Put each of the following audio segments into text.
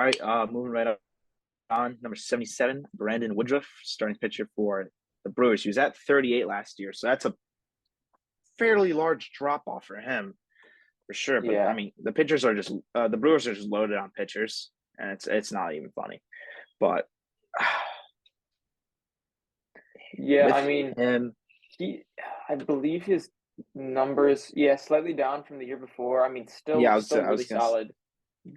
All right, moving right on. Number 77, Brandon Woodruff, starting pitcher for the Brewers. He was at 38 last year, so that's a fairly large drop off for him for sure. But I Yeah. mean, the Brewers are just loaded on pitchers, and it's not even funny. But Yeah, with I mean, him, he I believe his numbers, yeah, slightly down from the year before. I mean, yeah, still I was really solid.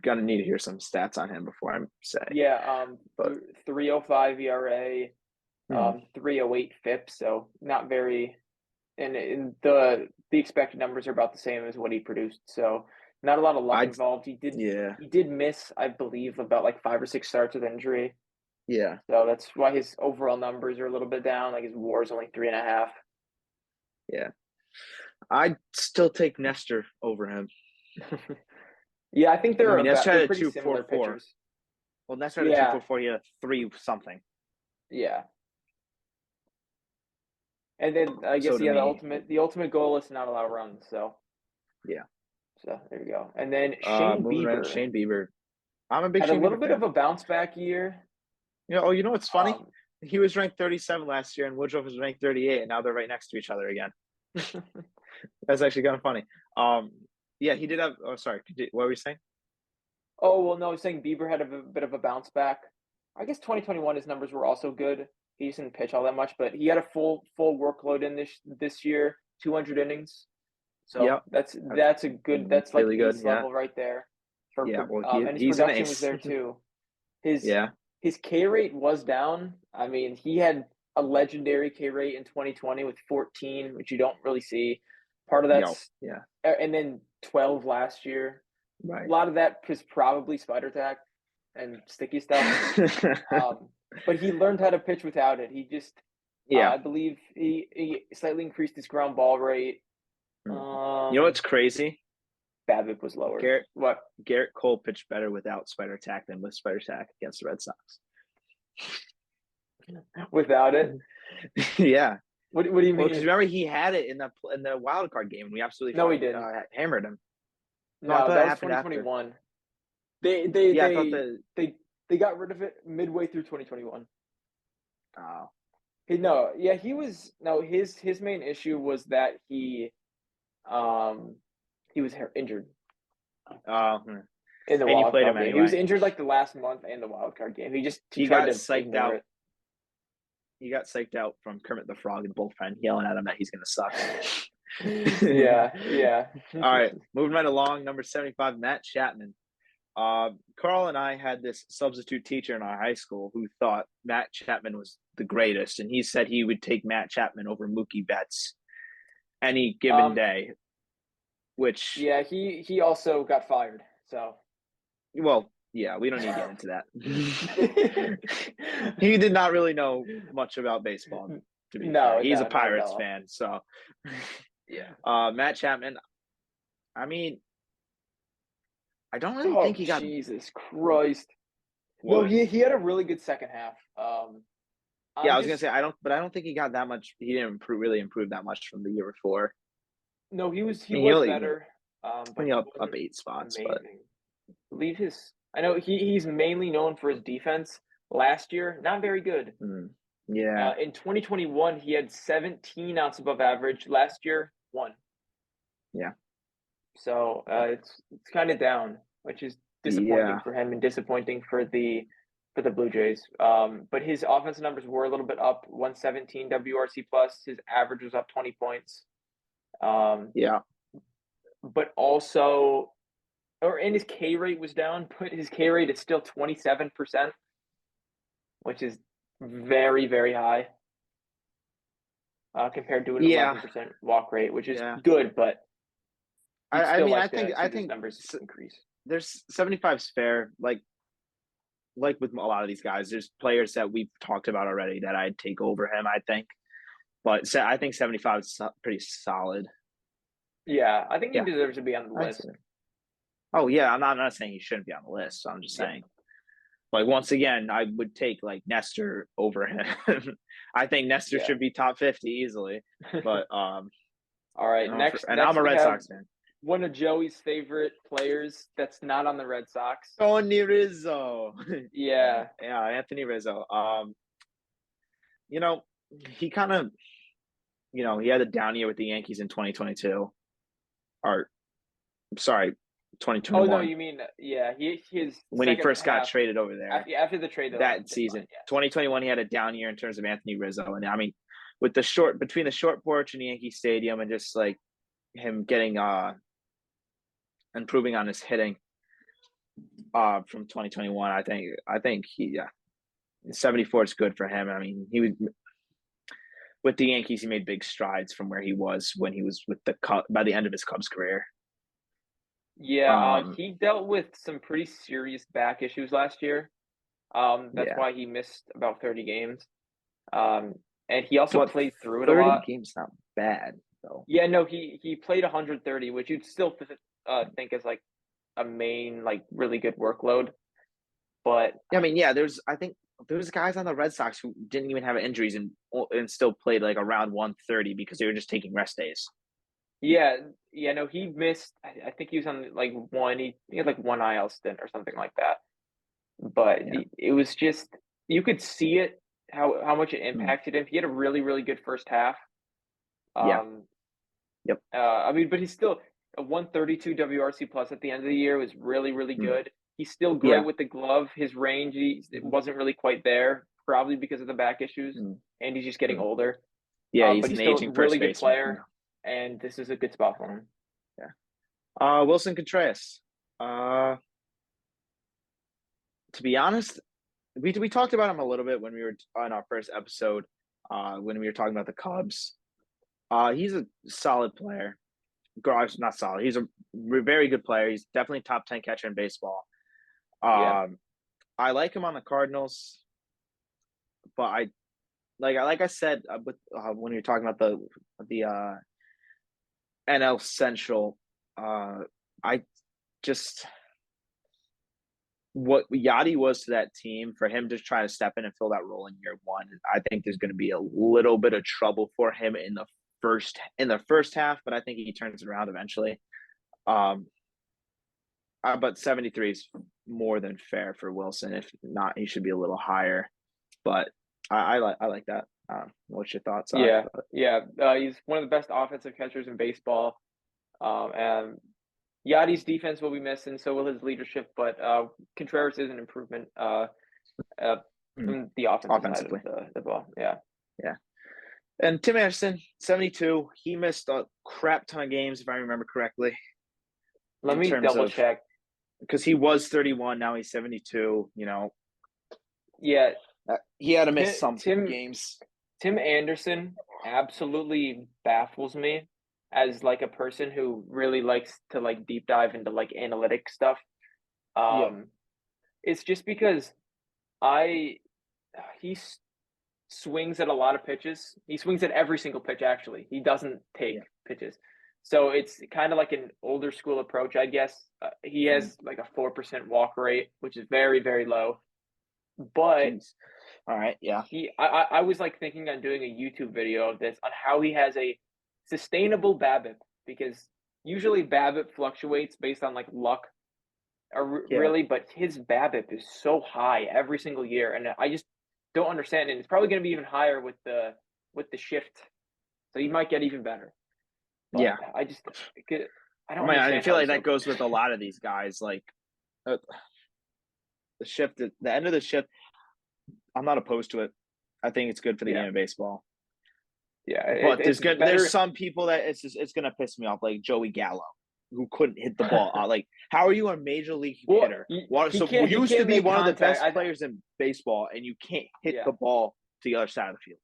gonna need to hear some stats on him before I say. Yeah, But 3.05 ERA, hmm, 3.08 FIP, so not very, and the expected numbers are about the same as what he produced. So not a lot of luck I involved. yeah, He did miss, I believe, about like 5 or 6 starts with injury. yeah, So that's why his overall numbers are a little bit down. Like his WAR is only 3.5. yeah. I'd still take Nestor over him. Yeah, I think Because I mean, Nestor they're had a pretty two four similar four. pitchers. Well, Nestor had a two four Yeah, four. He had a three something. yeah. And then I So guess to yeah, me, the ultimate goal is to not allow runs. yeah. So there you go. And then Shane Moving right, Bieber Shane Bieber. I'm a big had a Shane little Bieber bit of fan. a bounce back year. You know what's funny? Um, He was ranked 37 last year, and Woodruff was ranked 38, and now they're right next to each other again. That's actually kind of funny. Um, yeah, he did have. Oh, sorry. What were you saying? oh well, no, I was saying Bieber had a bit of a bounce back. I guess 2021 his numbers were also good. He didn't pitch all that much, but he had a full workload in this year, 200 innings. So Yep. that's a good, that's like Really good. ace Yeah. level right there for Yeah. Well, and his he's an production was ace. there too. His Yeah. his K rate was down. I mean, he had a legendary K rate in 2020 with 14, which you don't really see. Part of Yo. that's Yeah. and then 12 last year. A Right. lot of that was probably spider tack and sticky stuff. Um, but he learned how to pitch without it. He just, Yeah. I believe he slightly increased his ground ball rate. Hmm. You know Um, what's crazy? BABIP was lower. Garrett What? Garrett Cole pitched better without Spider Tack than with Spider Tack against the Red Sox. Without it? Yeah. What do you Well, because mean? remember he had it in the wild card game, and we absolutely No, he fucking didn't. hammered him. No, I No, thought that that was happened after. 2021. They they Yeah, I thought they the. they they got rid of it midway through 2021. Oh. No, yeah, he was no his main issue was that um he was injured Hmm. in the And you wild played him card game. He was anyway. injured like the last month and the wild card game. He He tried got to psyched ignore out. it. He got psyched out from Kermit the Frog and bullpen yelling at him that he's gonna suck. Yeah, yeah. All right, moving right along. Number 75, Matt Chapman. Carl and I had this substitute teacher in our high school who thought Matt Chapman was the greatest, and he said he would take Matt Chapman over Mookie Betts any given Um, day. Which, yeah, he also got fired. So well, yeah, we don't need to get into that. He did not really know much about baseball, to be fair. He's a Not at Pirates all. fan, so Yeah. Matt Chapman. I mean, I don't really think Oh, he got Jesus Christ. No, what. he had a really good second half. Yeah, I'm I was gonna just say I don't think he got that much. He didn't really improve that much from the year before. no, I he mean, he was only better, but only he up wasn't 8 spots, but amazing. I believe his I know he's mainly known for his defense. Last year, not very good. yeah, In 2021, he had 17 outs above average. Last year, one. yeah, So it's kind of down, which is disappointing yeah, for him and disappointing for the Blue Jays. But his offensive numbers were a little bit up, 117 WRC plus. His average was up 20 points. Um, yeah. but also, or and his K rate was down, but his K rate is still 27%, which is very high compared to an Yeah, 11% walk rate, which is yeah. good, but you'd I still mean, like to I see those think numbers increase. there's 75's fair. Like with a lot of these guys, there's players that we've talked about already that I'd take over him. I think, but I think 75 is pretty solid. Yeah, I think he Yeah, deserves to be on the I see. list. Oh yeah, I'm not saying he shouldn't be on the list. So I'm just Yeah. saying. Like once again, I would take like Nestor over him. I think Nestor Yeah. should be top 50 easily. But All right. and I'm Next a we Red have Sox fan. one of Joey's favorite players that's not on the Red Sox. Tony Rizzo. Yeah. Yeah, Anthony Rizzo. You know, he kind of, he had a down year with the Yankees in 2022. Or sorry, Oh no, 2021 you mean yeah? His when he second first got half traded over there. after the trade deadline That season. 2021 he had a down year in terms of Anthony Rizzo. And I mean, with the short between the short porch and Yankee Stadium and just like him getting improving on his hitting from 2021, I think he 74 is good for him. I mean, he was with the Yankees, he made big strides from where he was when he was with the Cubs by the end of his Cubs career. Yeah, Um, he dealt with some pretty serious back issues last year. That's yeah, why he missed about 30 games. Um, and he also but played through it a 30 lot. games not bad though. Yeah, no, he played 130, which you'd still think is like a main like really good workload. But Yeah, I mean, yeah, I think there's guys on the Red Sox who didn't even have injuries and still played like around 130 because they were just taking rest days. yeah, yeah, no, he missed. I think he was on like one. He had like one IL stint or something like that. But Yeah. it was just you could see it how much it Mm. impacted him. He had a really good first half. Yeah. Um, Yep. I mean, but he's still a 132 WRC plus at the end of the year was really Mm. good. He's still great Yeah. with the glove. His range, it Mm. wasn't really quite there, probably because of the back issues, Mm. and he's just getting Mm. older. Yeah, But he's he's an still a aging first really good baseman. Yeah. player, and this is a good spot for him. Yeah. Wilson Contreras. Uh, to be honest, we talked about him a little bit when we were on our first episode. When we were talking about the Cubs. He's a solid player. Not solid. He's a very good player. He's definitely top 10 catcher in baseball. Yeah, Um, I like him on the Cardinals, but like I said with when you're talking about the NL Central, I just what Yachty was to that team for him to try to step in and fill that role in year one. I think there's going to be a little bit of trouble for him in the first half, but I think he turns it around eventually. Um, but 73 is more than fair for Wilson. If not, he should be a little higher. But I like that. What's your thoughts are? yeah, yeah. He's one of the best offensive catchers in baseball. And Yachty's defense will be missed, and so will his leadership. But Contreras is an improvement uh, from the offensive side of Offensively, the ball. Yeah. yeah. And Tim Anderson, 72. He missed a crap ton of games, if I remember correctly, Let in me terms double of check. because he was 31. Now he's 72. Yeah, He had to miss Tim some Tim games. Tim Anderson absolutely baffles me as like a person who really likes to like deep dive into like analytic stuff. Yeah. Um, it's just because I he swings at a lot of pitches. He swings at every single pitch, actually. He doesn't take Yeah. pitches. So it's kind of like an older school approach, I guess. He Mm. has like a 4% walk rate, which is very low. But Jeez. All right. Yeah. I was like thinking on doing a YouTube video of this on how he has a sustainable BABIP because usually BABIP fluctuates based on like luck or Yeah. really, but his BABIP is so high every single year, and I just don't understand. And it's probably going to be even higher with the shift, so he might get even better. But Yeah. I I don't mean, I understand feel how like he's so that good. goes with a lot of these guys. Like uh, the shift, the end of the shift. I'm not opposed to it. I think it's good for the Yeah, game of baseball. yeah, But there's it's good. There's better. some people that it's gonna piss me off, like Joey Gallo, who couldn't hit the ball. Like, how are you a major league Well, hitter? he So can't used to be make one of the contact. best players in baseball, and you can't hit Yeah, the ball to the other side of the field.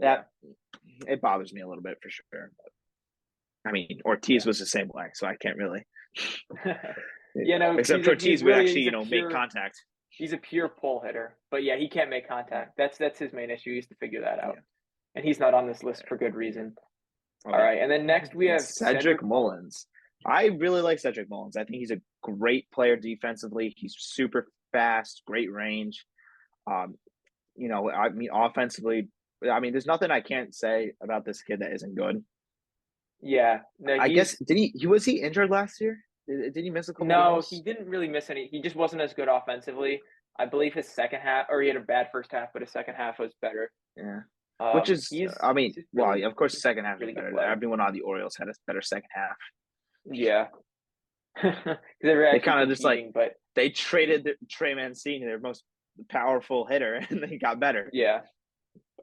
yeah. That it bothers me a little bit for sure. But, I mean, Ortiz Yeah. was the same way, so I can't really. You know, Except for Ortiz would actually, he's a make contact. pure pull hitter. But yeah, he can't make contact. That's his main issue. He has to figure that out. Yeah. And he's not on this list for good reason. Oh All yeah. right. And then next we And have Cedric Cedric Mullins. Mullins. I really like Cedric Mullins. I think he's a great player defensively. He's super fast, great range. Um, I mean, offensively, I mean, there's nothing I can't say about this kid that isn't good. Yeah. No, I guess he's did he was he injured last year? Did he miss a couple no, he games? didn't really miss any. He just wasn't as good offensively. I believe his second half, or he had a bad first half, but his second half was better. Yeah. Which is, I mean, He's just well, really of course, the he's second half is really good better. player. Everyone on the Orioles had a better second half. Yeah, because they were They actually kind of just like competing, but they traded Trey Mancini, their most powerful hitter, and they got better. yeah,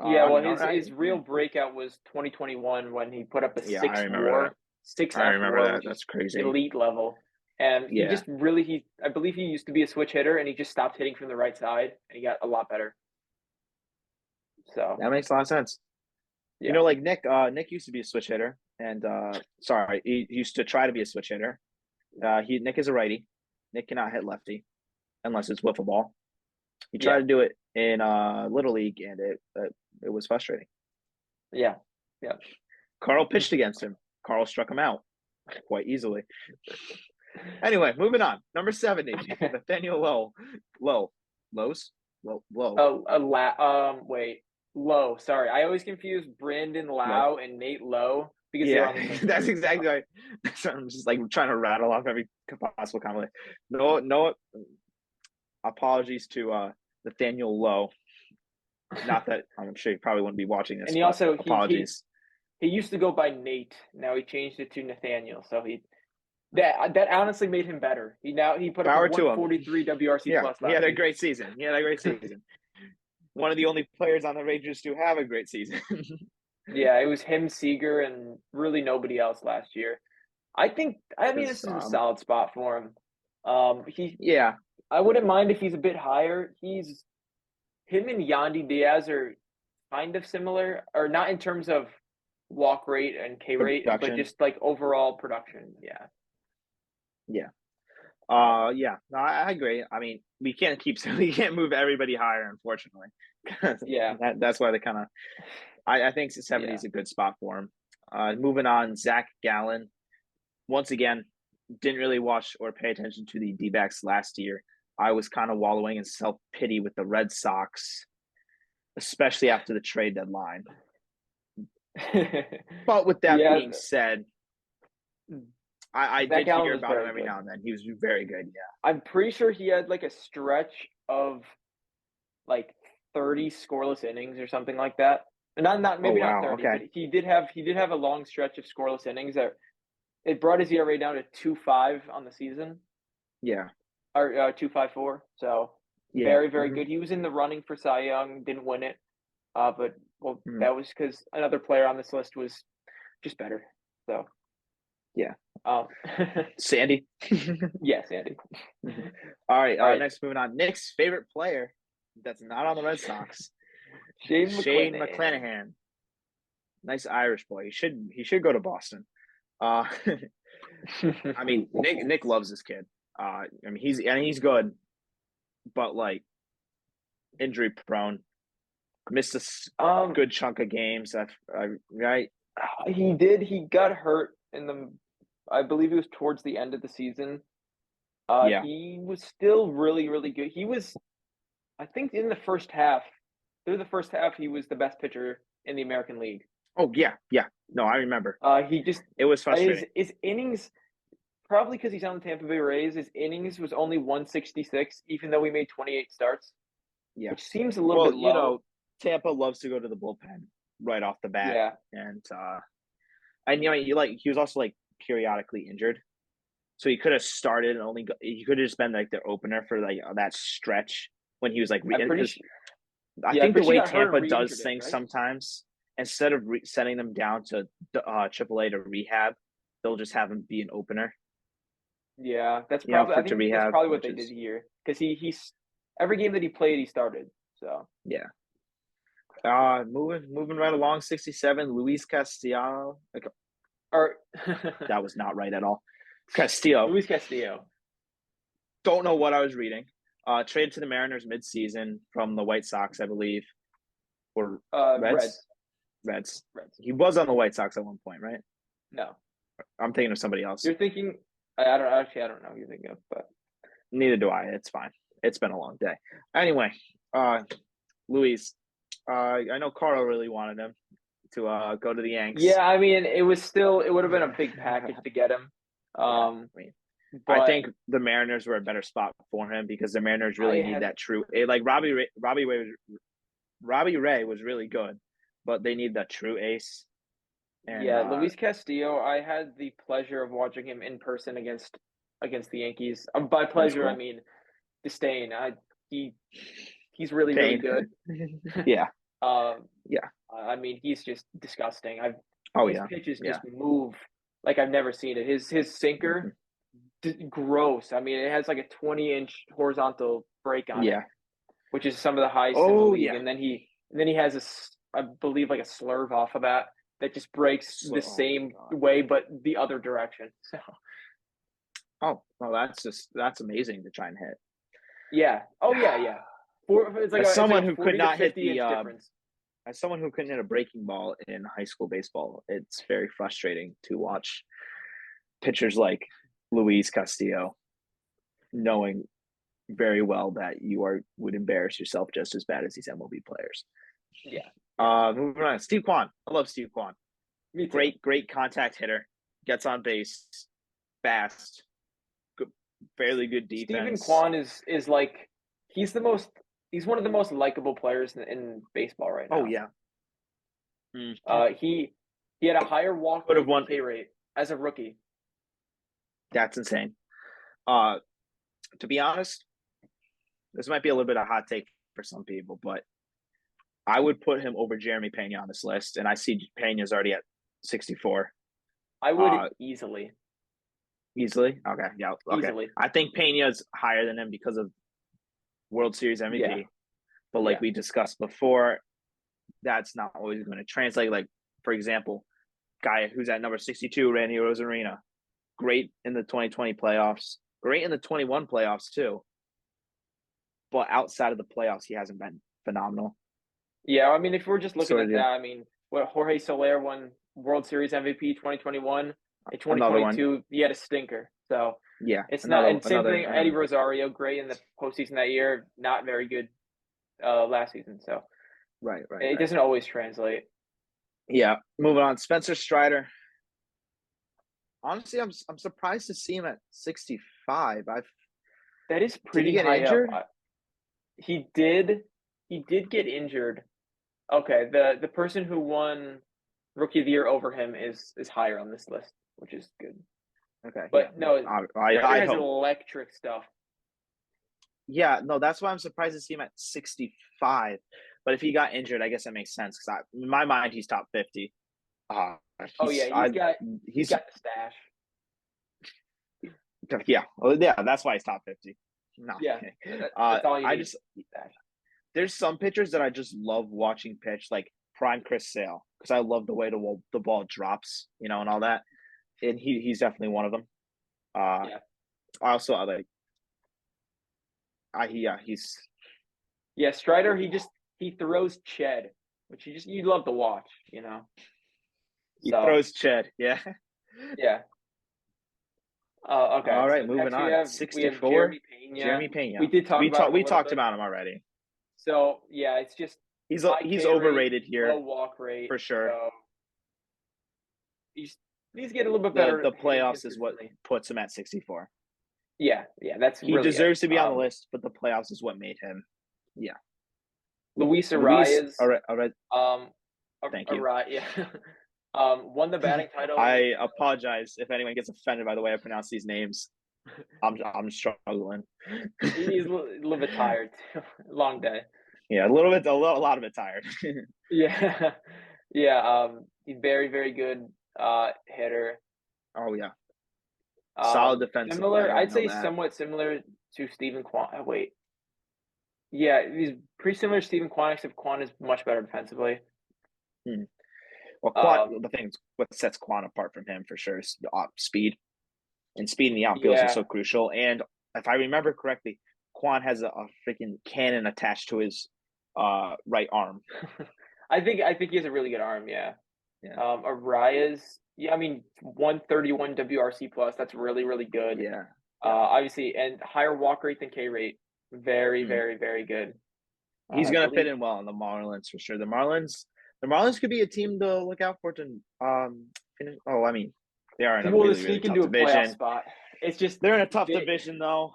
yeah. I Well, mean, all right, his real breakup was 2021 when he put up a yeah, I remember that. six I F remember WAR, that. which is That's crazy. elite level. And he Yeah, just really he I believe he used to be a switch hitter, and he just stopped hitting from the right side, and he got a lot better. So that makes a lot of sense. yeah, Like Nick used to be a switch hitter, and sorry, he used to try to be a switch hitter. Nick is a righty. Nick cannot hit lefty unless it's wiffle ball. He tried yeah, to do it in little league, and it was frustrating. yeah, yeah. Carl pitched against him. Carl struck him out quite easily. Anyway, moving on. Number 70, Nathaniel Lowe. Lowe's? Lowe. Wait, Lowe. Sorry, I always confuse Brandon Lowe. Lau and Nate Lowe because they're Yeah, on the same that's team. exactly right. So I'm just like trying to rattle off every possible comment. No, apologies to Nathaniel Lowe. Not that I'm sure you probably wouldn't be watching this, And he but also apologies. he used to go by Nate. Now he changed it to Nathaniel. So that honestly made him better. He put up a Power to him. 143 WRC Yeah, plus he last had a season. great season. One of the only players on the Rangers to have a great season. Yeah, it was him, Seager, and really nobody else last year. I mean, Because this is a solid spot for him. He yeah, I wouldn't mind if he's a bit higher. He's him and Yandy Diaz are kind of similar, or not in terms of walk rate and K rate, but production. just like overall production. Yeah. Yeah. Um, Yeah. No, I agree. I mean, we can't move everybody higher, unfortunately. yeah, That's why they kind of. I think 70 yeah. is a good spot for him. Moving on, Zach Gallen. Once again, didn't really watch or pay attention to the D-backs last year. I was kind of wallowing in self pity with the Red Sox, especially after the trade deadline. But with that Yeah, being said, I Zach did Allen hear was about him very every good. now and then. He was very good. Yeah. I'm pretty sure he had like a stretch of like 30 scoreless innings or something like that. Not Oh maybe not wow. 30, but Okay. he did have a long stretch of scoreless innings that it brought his ERA down to 2.5 on the season, Yeah. or 2.54. So Yeah. very good. He was in the running for Cy Young, didn't win it. But well, Mhm. that was because another player on this list was just better. So Yeah. um, Sandy. yes, Andy. All right. All right, Next, moving on. Nick's favorite player that's not on the Red Sox, Shane Shane McClanahan. McClanahan. Nice Irish boy. He should go to Boston. Uh, I mean, Nick loves this kid. I mean, he's good, but like injury prone. Missed a um, good chunk of games. Right. he did. He got hurt in the. I believe it was towards the end of the season. Yeah. He was still really good. He was, I think, in the first half. Through the first half, he was the best pitcher in the American League. Oh yeah. Yeah. No, I remember. He just It was frustrating. his innings probably because he's on the Tampa Bay Rays. His innings was only 166, even though we made 28 starts, Yeah. which seems a little Well, bit low. Tampa loves to go to the bullpen right off the bat, Yeah, and he was also like periodically injured, so he could have started and he could have just been like the opener for like that stretch when he was like I'm pretty because sure. I Yeah, I'm think the pretty sure he way got hurt and Tampa re-injured does it, things right? sometimes instead of sending them down to AAA to rehab, they'll just have him be an opener, Yeah, that's probably. for I to think that's rehab, probably what which they did is here because he's every game that he played, he started. So yeah. Moving right along, 67, Luis Castillo. Like, or that was not right at all. Castillo. Luis Castillo. Don't know what I was reading. Traded to the Mariners midseason from the White Sox, I believe, or Reds. Reds. Reds. Reds. He was on the White Sox at one point, right? No, I'm thinking of somebody else. you're thinking. I don't actually. I don't know who you're thinking of, but Neither do I. It's fine. It's been a long day. Anyway, Luis. I know Carl really wanted him go to the Yanks. Yeah, I mean, it would have been a big package to get him. Yeah, Um, I mean, I but think the Mariners were a better spot for him because the Mariners I really need had that true. Like Robbie Ray was really good, but they need that true ace. And Yeah, Luis Castillo, I had the pleasure of watching him in person against the Yankees. By that's pleasure, I cool. mean disdain. He he's really, really Pain. good. Yeah, Um, yeah. I mean, he's just disgusting. Oh His yeah, pitches yeah. just move like I've never seen it. His sinker, Mhm. gross. I mean, it has like a 20-inch horizontal break on it, Yeah. which is some of the highest in the Oh league. yeah. And then he has I believe like a slurve off of that just breaks So, the oh my same god. way but the other direction. So Oh, well, that's amazing to try and hit. yeah. Oh yeah, yeah. As It's like someone a who could 40 to not hit 50 the inch difference. as someone who couldn't hit a breaking ball in high school baseball, it's very frustrating to watch pitchers like Luis Castillo, knowing very well that you would embarrass yourself just as bad as these MLB players. Yeah. Yeah. Moving on, Steve Kwan. I love Steve Kwan. Me too. Great contact hitter. Gets on base fast. Good, fairly good Stephen defense. Kwan is like he's the most he's one of the most likable players in baseball right Oh now. yeah. Mm. He had a higher walk Would have rate than won. K rate as a rookie. That's insane. Uh, to be honest, this might be a little bit of a hot take for some people, but I would put him over Jeremy Pena on this list, and I see Pena's already at 64. I would Uh, easily. easily. Okay, yeah, okay. Easily. I think Pena's higher than him because of World Series Yeah. MVP. But like Yeah. we discussed before, that's not always going to translate. Like, for example, guy who's at number 62, Randy Rosarina, great in the 2020 playoffs, great in the 21 playoffs too. But outside of the playoffs, he hasn't been phenomenal. Yeah, I mean, if we're just looking Sort at of that, do. I mean, what Jorge Soler won World Series MVP 2021. In Another one. 2022, he had a stinker. So Yeah, it's not. And same thing, Eddie another. Rosario, great in the postseason that year, not very good last season. So Right. it doesn't always translate. Yeah, moving on. Spencer Strider. Honestly, I'm surprised to see him at 65. That is Did he pretty get high up. injured? He did. He did get injured. Okay, the person who won Rookie of the Year over him is higher on this list, which is good. Okay, yeah. But no, Strider I'd has hope. electric stuff. Yeah, no, that's why I'm surprised to see him at 65. But if he got injured, I guess that makes sense because in my mind he's top 50. Uh, Oh yeah, he's he's got the stash. yeah, well, yeah, that's why he's top 50. No, Yeah, that's all you I need. just there's some pitchers that I just love watching pitch, like prime Chris Sale, because I love the way the ball drops, and all that. And he's definitely one of them. Yeah, I like he's yeah. Strider, he throws Ched, which you love to watch, he So throws Ched, yeah. yeah. Okay. All So right, moving next on. we have 64, Jeremy Pena. Jeremy We Pena. did talk about him a We little talked bit. about him already. So yeah, it's just high He's K rate, overrated low here walk rate. for sure. So he's needs to get a little bit The better hitting playoffs is what consistently. puts him at 64. Yeah, yeah, that's He really it. deserves to be on the list, but the playoffs is what made him. Yeah. Luis Luis, Arias, all right. um, Thank you. Arias, yeah, won the batting title. I apologize if anyone gets offended by the way I pronounce these names. I'm struggling. He's a little bit tired. Long day. Yeah, a lot of it tired. Yeah, yeah. He's very, very good hitter. Oh yeah, solid defensive Similar, player. I I'd know say that. somewhat similar to Stephen Kwan. Wait, yeah, he's pretty similar to Stephen Kwan, except Kwan is much better defensively. Hmm. Well, Um, the thing is, what sets Quan apart from him for sure is speed, and speed in the outfield is yeah, so crucial. And if I remember correctly, Quan has a freaking cannon attached to his right arm. I think he has a really good arm. Yeah. Yeah, Arias, yeah, I mean 131 WRC plus. That's really, really good. yeah, yeah. Obviously, and higher walk rate than K rate. Very, Hmm. very, very good. He's I gonna fit believe. in well in the Marlins for sure. The The Marlins could be a team to look out for to finish. Oh, I mean, they are in a Well, to really, really sneak tough into a playoff division. spot. It's just They're in a tough they, division, though.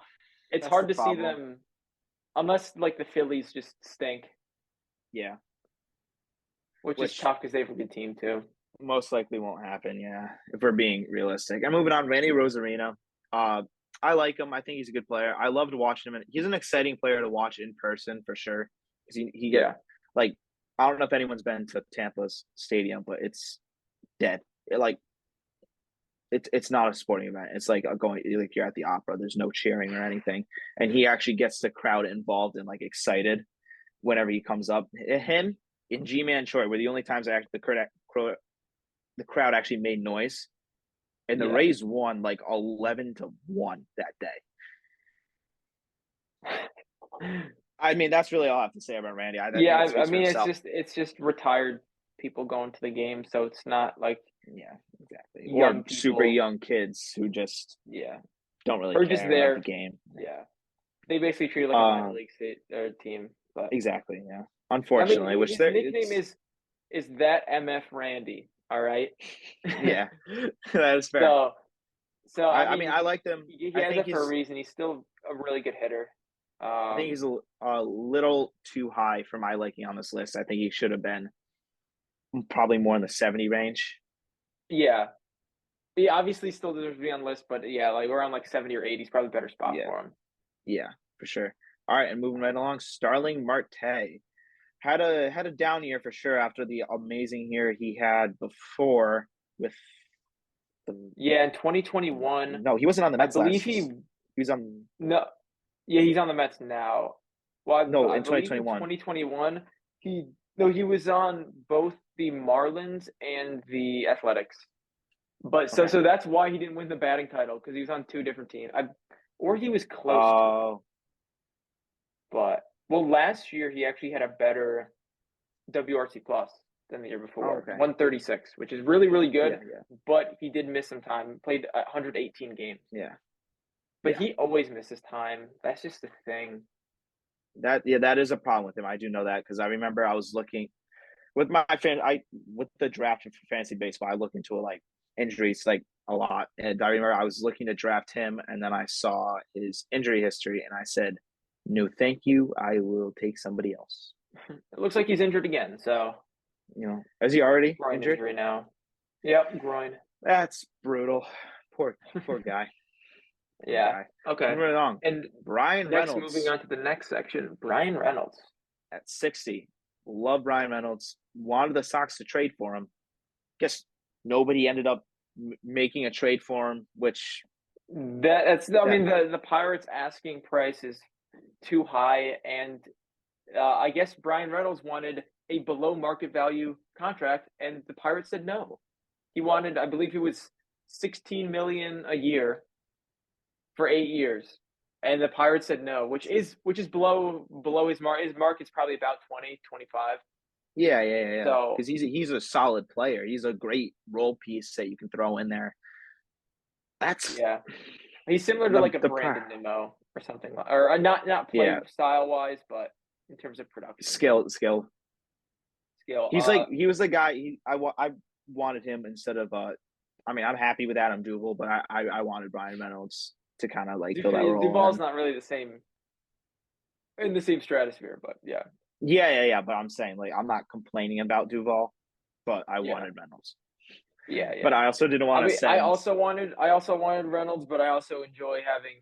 it's That's the hard to see problem. them unless like the Phillies just stink, Yeah, which is which tough because they have a good team too. most likely won't happen. Yeah, if we're being realistic. And moving on, Randy Rosarina. Uh, I like him. I think he's a good player. I loved watching him. And he's an exciting player to watch in person for sure. Because he get Yeah. like I don't know if anyone's been to Tampa's stadium, but it's dead. It's not a sporting event. It's like going like you're at the opera. There's no cheering or anything, and he actually gets the crowd involved and like excited whenever he comes up. Him in G-Man Short were the only times the crowd actually made noise, and the Yeah. Rays won like 11-1 that day. I mean, that's really all I have to say about Randy. I think Yeah, it I speaks for mean himself. it's just retired people going to the game, so it's not like Yeah, exactly. Or young super people. young kids who just Yeah, don't really or just care about the there. game. Yeah, they basically treat it like a minor Um, league state or team. But exactly. Yeah. I mean, Unfortunately, which his there nickname it's is that MF Randy. All right. yeah, that is fair. so I I mean, I mean like them. he I has think it for a he's reason. He's still a really good hitter. I think he's a little too high for my liking on this list. I think he should have been probably more in the 70 range. Yeah, he obviously still deserves to be on the list, but yeah, like around like 70 or 80 is probably a better spot Yeah, for him. yeah, for sure. All right, and moving right along, Starling Marte had a down year for sure after the amazing year he had before with the Yeah, in 2021, no, he wasn't on the I Mets believe last. he He was on no, yeah, he's on the Mets now. Well, no I in believe in 2021. 2021 he no, he was on both the Marlins and the Athletics. But Okay. so that's why he didn't win the batting title because he was on two different teams. Or he was close to it. Oh, But well, last year he actually had a better WRC plus than the year before, okay. 136, which is really really Yeah, good. yeah, But he did miss some time. Played 118 games, yeah, but yeah. he always misses time. That's just the thing. That is a problem with him. I do know that because I remember I was looking with my fan. I with the draft for fantasy baseball. I look into like injuries like a lot, and I remember I was looking to draft him, and then I saw his injury history, and I said, "No, thank you. I will take somebody else." It looks like he's injured again. So Is he already groin injured? injury now. Yep, groin. That's brutal. Poor guy. Poor Yeah. guy. Okay. Moving along. And Brian next, moving Reynolds on to the next section, Brian Reynolds. at 60. Love Brian Reynolds. Wanted the Sox to trade for him. Guess nobody ended up making a trade for him, which I that mean, the Pirates asking price is too high, and I guess Brian Reynolds wanted a below market value contract, and the Pirates said no. He wanted, I believe, it was 16 million a year for 8 years, and the Pirates said no, which is below his mark. His market's probably about 20, 25. yeah. So Because he's a solid player. He's a great role piece that you can throw in there. That's yeah, he's similar to like a the Brandon Nimmo or something, or not play yeah style wise, but in terms of production skill. skill. He was the guy. I wanted him instead of I mean I'm happy with Adam Duvall, but I wanted Brian Reynolds to kind of like fill that role. Duvall's And not really the same in the same stratosphere, but yeah, yeah. But I'm saying like I'm not complaining about Duvall, but I yeah, wanted Reynolds. But yeah. I also didn't I want to mean, send. I also wanted Reynolds, but I also enjoy having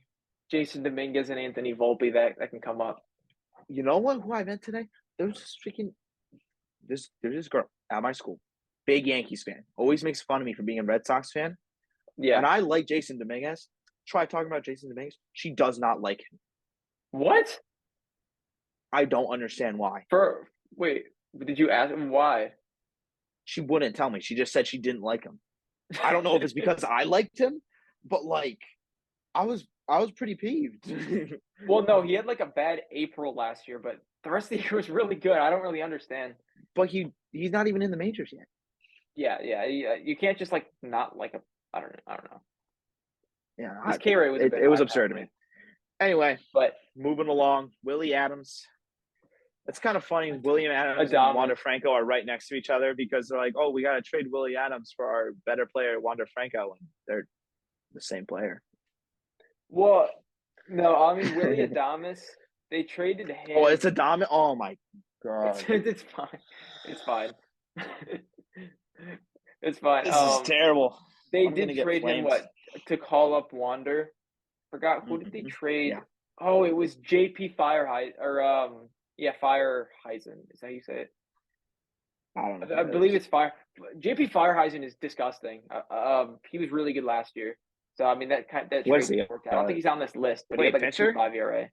Jason Dominguez and Anthony Volpe that can come up. You know what? Who I met today? There's this freaking there's this girl at my school, big Yankees fan. Always makes fun of me for being a Red Sox fan, and Yeah. I like Jason Dominguez. Try talking about Jason Dominguez. She does not like him. What? I don't understand why. For wait, did you ask him why? She wouldn't tell me. She just said she didn't like him. I don't know if it's because I liked him, but like I was pretty peeved. Well, no, he had like a bad April last year, but the rest of the year was really good. I don't really understand. But he's not even in the majors yet. Yeah. You can't just like not like a. I don't know. Yeah, His K rate was a bit it was high, absurd to me. probably. Anyway, But moving along, Willie Adams. It's kind of funny. William Adams and Wander Adamas. Franco are right next to each other because they're like, oh, we got to trade Willie Adams for our better player, Wander Franco. And they're the same player. Well, no, I mean Willie Adamas. They traded Oh, him. it's Adamas. Oh, my It's God. it's fine. It's fine. It's fine. This is terrible. They I'm going to did get trade him flamed. to call up Wander. Forgot who did they trade? Yeah. Oh, it was JP Fireheisen or yeah, Fireheisen. Is that how you say it? I don't know. I believe it's Fire. JP Fireheisen is disgusting. He was really good last year. So I mean that What is trade he? worked out. I don't think he's on this list, but he Wait, had like a pitcher? 2.5 ERA.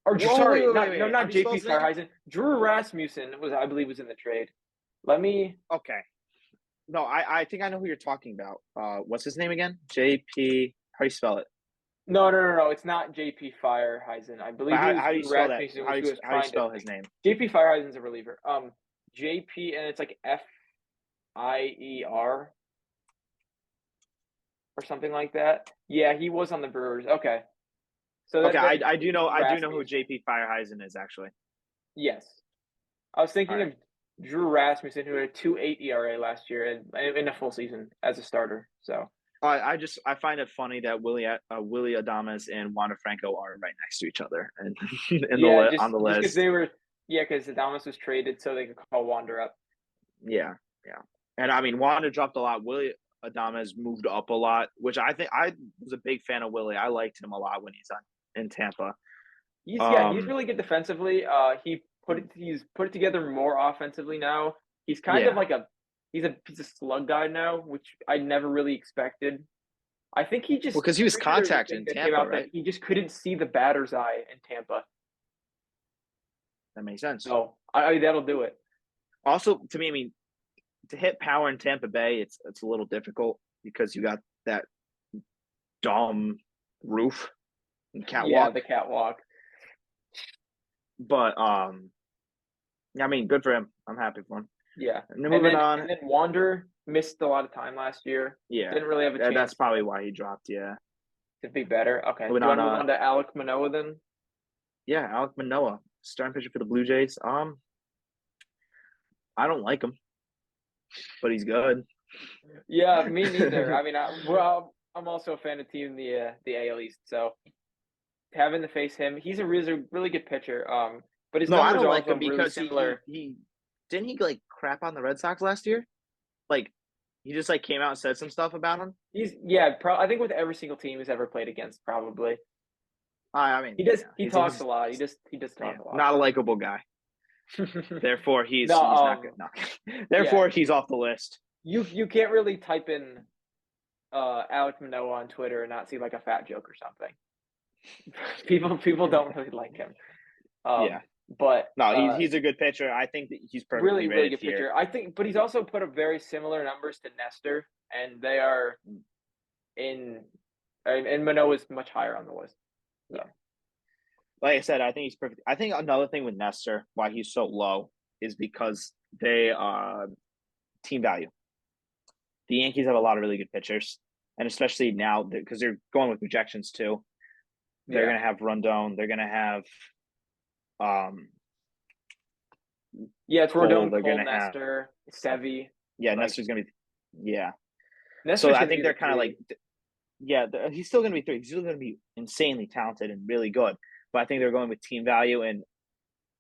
Or Whoa, sorry, wait, wait, wait, wait. How not do you spell JP his name? Fireheisen. Drew Rasmussen was I believe was in the trade. Let me. Okay. No, I think I know who you're talking about. What's his name again? JP. How do you spell it? No. It's not JP Fireheisen. I believe it was How do you Drew spell that? Rasmussen, which he was How do you trying to spell his think. name? JP Fireheisen's a reliever. JP and it's like FIER or something like that. Yeah, he was on the Brewers. Okay. So Okay, that I do know who Rasmussen. JP Fireheisen is actually. Yes. I was All thinking right. of Drew Rasmussen, who had a 2.8 ERA last year and in a full season as a starter. So I find it funny that Willie Adames and Wander Franco are right next to each other and yeah, on just the because list. they were because Adamas was traded so they could call Wander up. Yeah, yeah. And I mean, Wander dropped a lot. Willie Adames moved up a lot, which I think I was a big fan of Willie. I liked him a lot when he's on in Tampa. He's Um, really good defensively. He's put it together more offensively now. He's kind of yeah. like he's a slug guy now, which I never really expected. I think he Well, just because he I'm was pretty sure there was a contacted thing in that came Tampa, out that right? he just couldn't see the batter's eye in Tampa. That makes sense. So that'll do it. Also, to me, I mean, to hit power in Tampa Bay, it's a little difficult because you got that dome roof and Yeah, catwalk. the catwalk. But I mean, good for him. I'm happy for him. Yeah, And then moving on, and then Wander missed a lot of time last year. yeah, Didn't really have a that's chance probably why he dropped. Yeah, to be better. Okay, do moving you on. want to move on to Alek Manoah then? Yeah, Alek Manoah, starting pitcher for the Blue Jays. I don't like him, but he's good. Yeah, me neither. I mean, I'm also a fan of team the AL East, so having to face him, he's a really good pitcher. But his No, I numbers don't are like also him really because similar. he didn't he like crap on the Red Sox last year. Like he just like came out and said some stuff about him. I think with every single team he's ever played against, probably I mean, he does. yeah, He talks a lot. He just yeah, talk a lot. not a likable guy. Therefore, No, he's not good. No. yeah, Therefore, he's off the list. you can't really type in Alek Manoah on Twitter and not see like a fat joke or something. People don't really like him. Yeah. But No, he's a good pitcher. I think that he's perfectly really rated good here. pitcher. I think, but he's also put up very similar numbers to Nestor, and they are in. And Manoah's much higher on the list. So. Yeah. Like I said, I think he's perfect. I think another thing with Nestor, why he's so low, is because they team value. The Yankees have a lot of really good pitchers, and especially now because they're going with projections too. They're Yeah. gonna have Rondon. They're gonna have Yeah, it's Rodon, They're Cole, gonna have Nestor, Sevy. yeah. Like, Nestor's gonna be yeah. So Nestor's I gonna think be the they're kind of three. like yeah. He's still gonna be three. He's still gonna be insanely talented and really good. But I think they're going with team value, and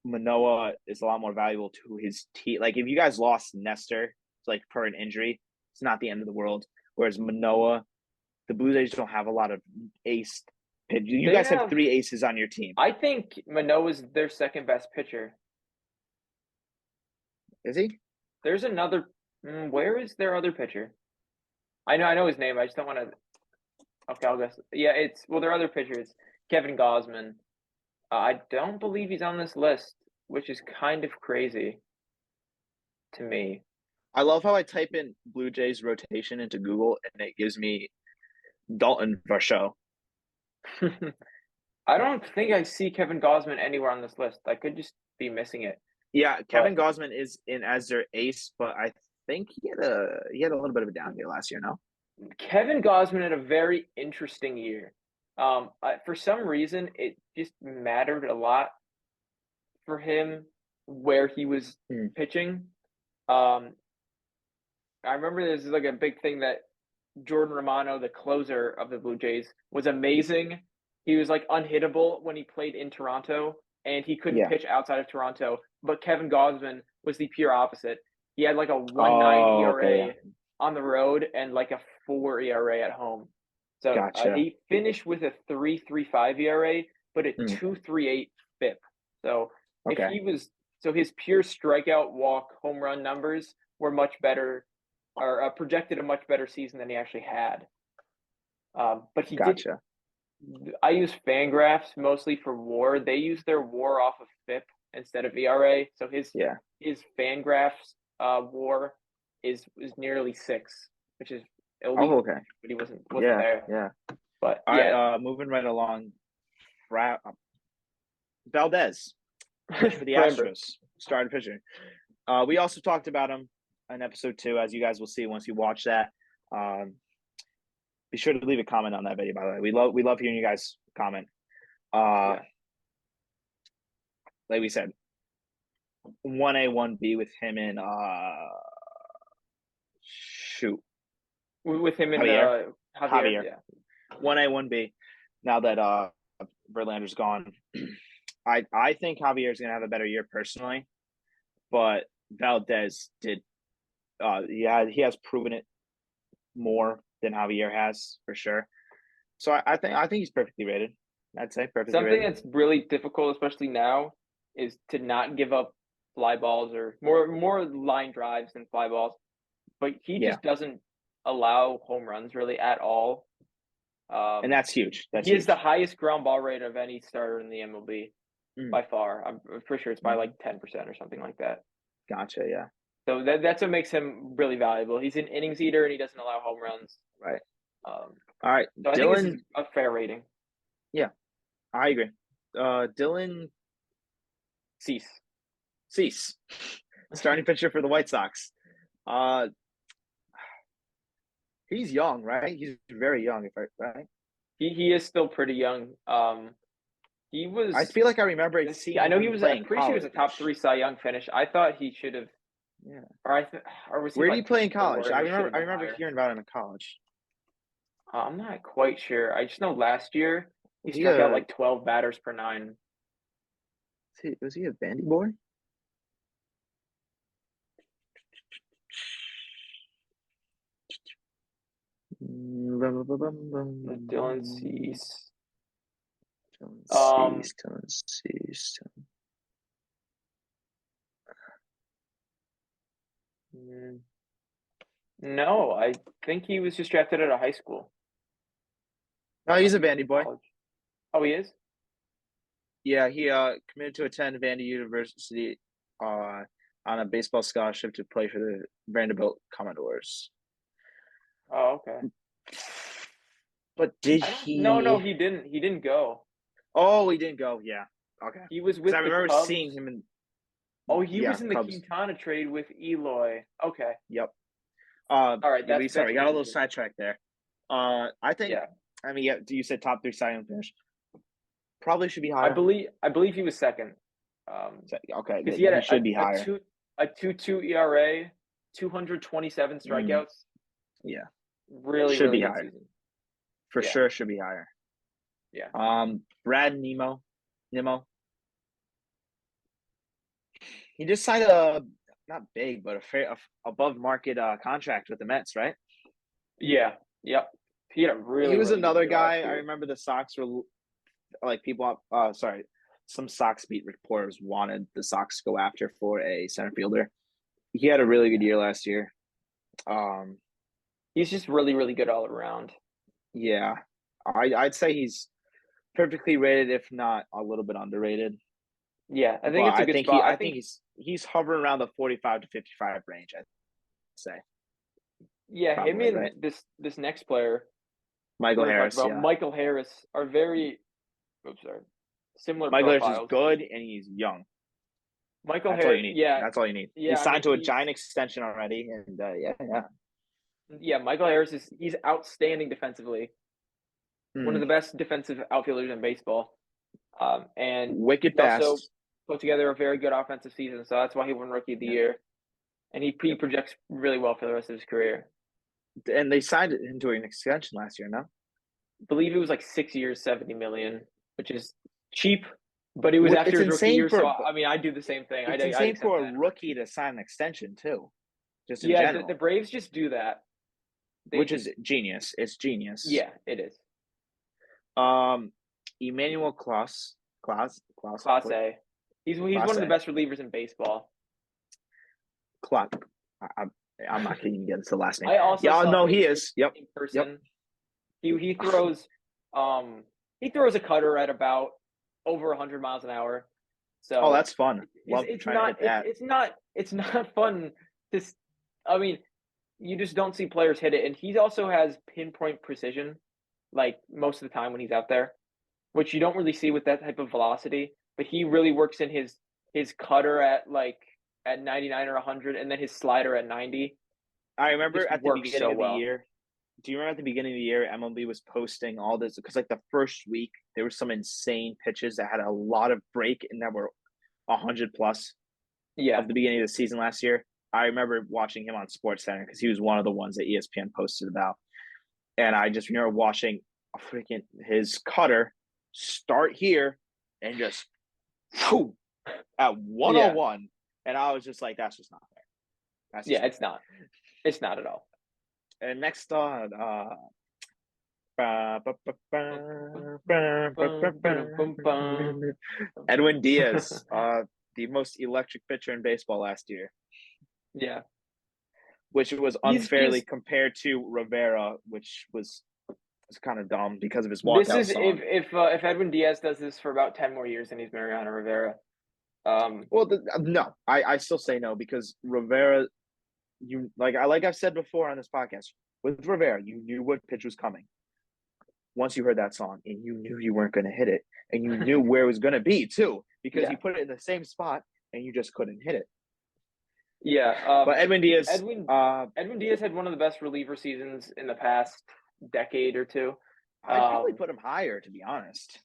Manoah is a lot more valuable to his team. Like if you guys lost Nestor, like per an injury, it's not the end of the world. Whereas Manoah, the Blue Jays don't have a lot of ace. You They guys have have. three aces on your team. I think Manoah's their second best pitcher. Is he? There's another. Where is their other pitcher? I know his name. I just don't want to. Okay, I'll guess. Yeah, their other pitcher is Kevin Gausman. I don't believe he's on this list, which is kind of crazy to me. I love how I type in Blue Jays rotation into Google and it gives me Dalton Varsho. I don't think I see Kevin Gausman anywhere on this list. I could just be missing it. Yeah, But Kevin Gausman is in as their ace, but I think he had a little bit of a down year last year. No, Kevin Gausman had a very interesting year. For some reason, it just mattered a lot for him where he was Mm. pitching. Um, I remember there's like a big thing that Jordan Romano, the closer of the Blue Jays, was amazing. He was like unhittable when he played in Toronto, and he couldn't Yeah. pitch outside of Toronto. But Kevin Gausman was the pure opposite. He had like a 1.9 Oh, okay, yeah. ERA on the road and like a 4 ERA at home. So Gotcha. he finished with a 3.35 ERA, but a Mm. 2.38 FIP. So if Okay, he was, so his pure strikeout, walk, home run numbers were much better, or projected a much better season than he actually had. But he did. gotcha. I use Fangraphs mostly for WAR. They use their WAR off of FIP instead of ERA. So Yeah. his Fangraphs WAR is nearly 6, which is elite. Oh, okay. But he wasn't Yeah, there. yeah. But All yeah, right, moving right along. Valdez, pitcher for the Framber. Astros, starting pitcher. We also talked about him in episode 2, as you guys will see once you watch that. Um, be sure to leave a comment on that video. By the way, we love hearing you guys comment. Uh, Yeah, like we said, 1A, 1B with him and shoot, with him and Javier, Javier. Javier, Yeah, 1A, 1B. Now that Verlander's gone, I think Javier's gonna have a better year personally, but Valdez did. He has proven it more than Javier has for sure. So I think he's perfectly rated. I'd say perfectly something rated. that's really difficult, especially now, is to not give up fly balls or more line drives than fly balls. But he Yeah, just doesn't allow home runs really at all. and Um, that's huge. That's he has the huge. highest ground ball rate of any starter in the MLB Mm, by far. I'm pretty sure it's by mm, like 10% or something like that. gotcha. Yeah. So that's what makes him really valuable. He's an innings eater and he doesn't allow home runs. Right. Um, All right, so I think this is Dylan. a fair rating. Yeah, I agree. Dylan Cease. Cease, starting pitcher for the White Sox. Uh, he's young, right? He's very young, if right. He is still pretty young. He I was. feel like I remember I seeing know he him was. play I'm in pretty sure he was a top college. 3 Cy Young finish. I thought he should have, Yeah. or was he Where did he like play in 4 college? and I he should remember. have I been remember higher? hearing about him in college. I'm not quite sure. I just know last year he Was he struck out a like 12 batters per 9. was he a bandy boy? Dylan Cease. Don't Um, cease, don't cease. mm, no, I think he was just drafted out of high school. No, I don't he's a think he was bandy in boy. college. Oh, he is? Yeah, he committed to attend Vandy University on a baseball scholarship to play for the Vanderbilt Commodores. Oh, okay. But did I don't. No, he? he didn't. He didn't go. Oh, he didn't go. Yeah. Okay. He was Because I with the remember seeing Cubs. him in. Oh, he Yeah, was in the Cubs. Quintana trade with Eloy. Okay. Yep. All right. We That's sorry, got a what he little did. sidetracked there. I think. Yeah. I mean, yeah. You said top 3 Cy Young finish. Probably should be I higher. believe. I believe he was second. Okay, Because he then had he should be a higher. 2.2 ERA, 227 Mm, strikeouts. yeah, Really, should really be good higher season. for Yeah. sure. Should be higher. Yeah. Brad Nemo. He just signed a not big, but a above market contract with the Mets, right? Yeah. Yep. He had a He really, was really good another year last guy. I year. remember the Sox were like people. Sorry, some Sox beat reporters wanted the Sox to go after for a center fielder. He had a really good year last year. Um, He's just really, really good all around. yeah, I'd say he's perfectly rated, if not a little bit underrated. Yeah. I But think it's a good spot. I I think think, he's hovering around the 45 to 55 range. I'd say yeah, him probably and right. this next player Michael we're going to talk Harris, about, yeah. Michael Harris, are very, oops, sorry, similar Michael Harris is profiles. good and he's young. Michael That's all Harris, you need. yeah. That's all you need. Yeah. He's I mean, signed to a giant extension already, and Michael Harris he's outstanding defensively. One of Mm. the best defensive outfielders in baseball. And Wicked he also fast. put together a very good offensive season, so that's why he won Rookie of the Yeah. Year, and he Yep. projects really well for the rest of his career. And they signed it into an extension last year, no? I believe it was like 6 years, 70 million, which is cheap, but it was It's after his rookie insane year. So I mean, I do the same thing. it's I'd insane accept for a that. rookie to sign an extension too, just in Yeah, the general, Braves just do that. They which just is genius. It's genius. yeah, it is. Um, Emmanuel Claus, Class A. He's one Class of the A, best relievers in baseball. Clap. I, I'm not gonna even get into the last name. I also Yeah, saw no, him he is. Yep, in yep. person. He throws he throws a cutter at about over 100 miles an hour. Oh, So that's fun. Love it's trying to not hit that. it's not fun to I mean, you just don't see players hit it, and he also has pinpoint precision like most of the time when he's out there, which you don't really see with that type of velocity, but he really works in his cutter at like at 99 or 100 and then his slider at 90 I remember just at the works beginning so of the well. year. Do you remember at the beginning of the year, MLB was posting all this because like the first week there were some insane pitches that had a lot of break and that were 100 plus Yeah. of the beginning of the season last year. I remember watching him on Sports Center because he was one of the ones that ESPN posted about, and I just remember watching a freaking his cutter start here and just whew, at Yeah. 101, and I was just like, that's just not fair. That's just Yeah, not it's not. It's not at all. fair. And next on, Edwin Diaz, the most electric pitcher in baseball last year, Yeah. which was He's unfairly just compared to Rivera, which was kind of dumb because of his this walkout is song. if Edwin Diaz does this for about 10 more years, then he's Mariano Rivera. Well, no, I still say no because Rivera, like I've said before on this podcast, with Rivera, you knew what pitch was coming once you heard that song, and you knew you weren't going to hit it, and you knew where it was going to be too because Yeah. you put it in the same spot and you just couldn't hit it. Yeah. But Edwin Diaz, Edwin Diaz had one of the best reliever seasons in the past decade or two. I'd probably put him higher to be honest.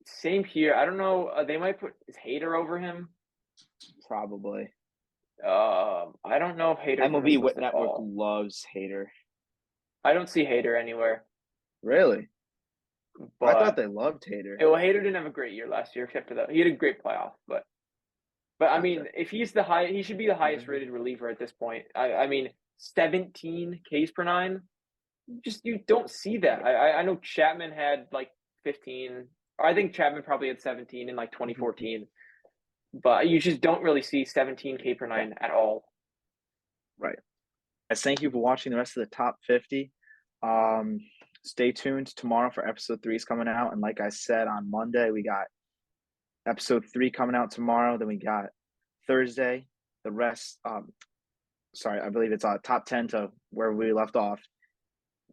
Same here. I don't know. They might put is Hader over him. Probably. I don't know if Hader's on MLB this list at Network all. loves Hater. I don't see Hader anywhere. Really? I thought But they loved Hater. well, Hader didn't have a great year last year, except for that he had a great playoff. But I mean, Okay. if he's he should be the highest rated reliever at this point. I mean, 17 Ks per nine. You don't see that. I know Chapman had like 15. Or I think Chapman probably had 17 in like 2014. But you just don't really see 17 K per nine at all. Right. As thank you for watching the rest of the top 50. Stay tuned tomorrow for episode 3 is coming out. And like I said on Monday, we got episode 3 coming out tomorrow. Then we got Thursday. The rest, I believe it's top 10 to where we left off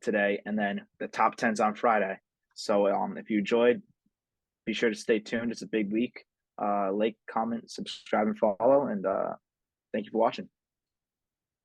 today. And then the top 10's on Friday. So if you enjoyed, be sure to stay tuned. It's a big week. Like, comment, subscribe, and follow. And thank you for watching.